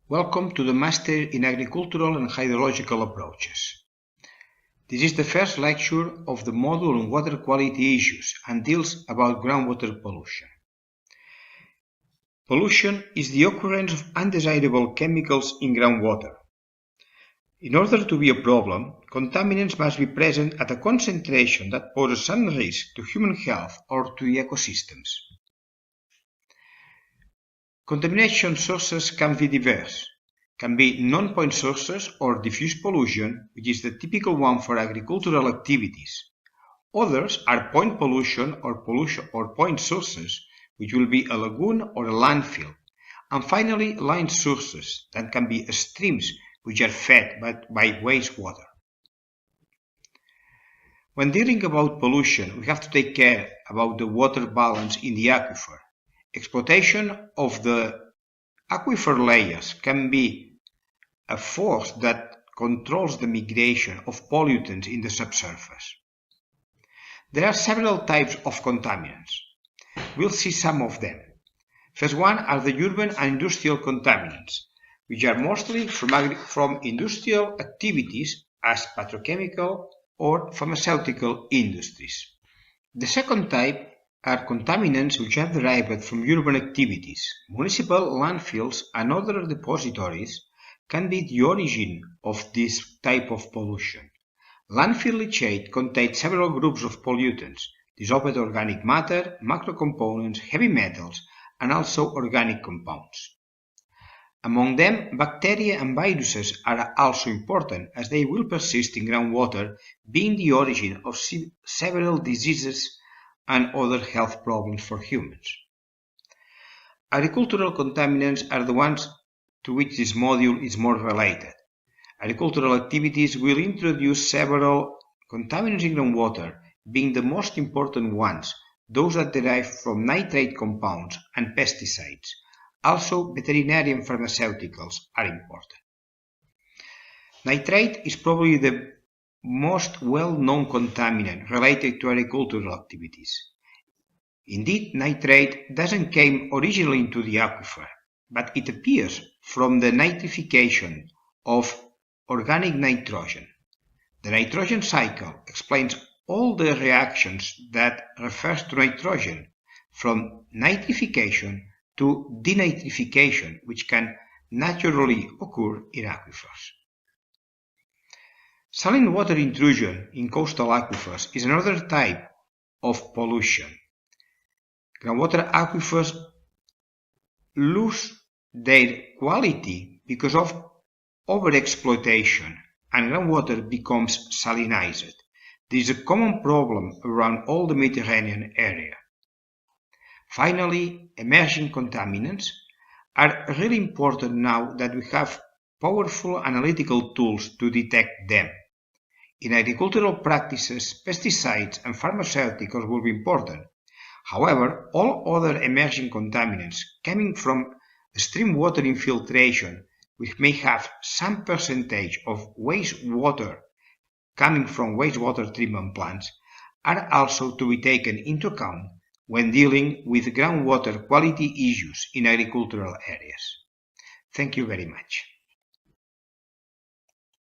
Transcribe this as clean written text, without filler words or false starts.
Welcome to the Master in Agricultural and Hydrological Approaches. This is the first lecture of the module on water quality issues and deals about groundwater pollution. Pollution is the occurrence of undesirable chemicals in groundwater. In order to be a problem, contaminants must be present at a concentration that poses some risk to human health or to the ecosystems. Contamination sources can be diverse. Can be non-point sources or diffuse pollution, which is the typical one for agricultural activities. Others are point pollution or point sources, which will be a lagoon or a landfill. And finally, line sources that can be streams, which are fed by wastewater. When dealing about pollution, we have to take care about the water balance in the aquifer. Exploitation of the aquifer layers can be a force that controls the migration of pollutants in the subsurface. There are several types of contaminants. We'll see some of them. First one are the urban and industrial contaminants, which are mostly from industrial activities as petrochemical or pharmaceutical industries. The second type are contaminants which are derived from urban activities. Municipal landfills and other depositories can be the origin of this type of pollution. Landfill leachate contains several groups of pollutants, dissolved organic matter, macrocomponents, heavy metals, and also organic compounds. Among them, bacteria and viruses are also important as they will persist in groundwater, being the origin of several diseases and other health problems for humans. Agricultural contaminants are the ones to which this module is more related. Agricultural activities will introduce several contaminants in groundwater, being the most important ones, those that derive from nitrate compounds and pesticides. Also, veterinary and pharmaceuticals are important. Nitrate is probably the most well-known contaminant related to agricultural activities. Indeed, nitrate doesn't come originally into the aquifer, but it appears from the nitrification of organic nitrogen. The nitrogen cycle explains all the reactions that refers to nitrogen, from nitrification to denitrification, which can naturally occur in aquifers. Saline water intrusion in coastal aquifers is another type of pollution. Groundwater aquifers lose their quality because of overexploitation, and groundwater becomes salinized. This is a common problem around all the Mediterranean area. Finally, emerging contaminants are really important now that we have powerful analytical tools to detect them. In agricultural practices, pesticides and pharmaceuticals will be important. However, all other emerging contaminants coming from stream water infiltration, which may have some percentage of wastewater coming from wastewater treatment plants, are also to be taken into account when dealing with groundwater quality issues in agricultural areas. Thank you very much.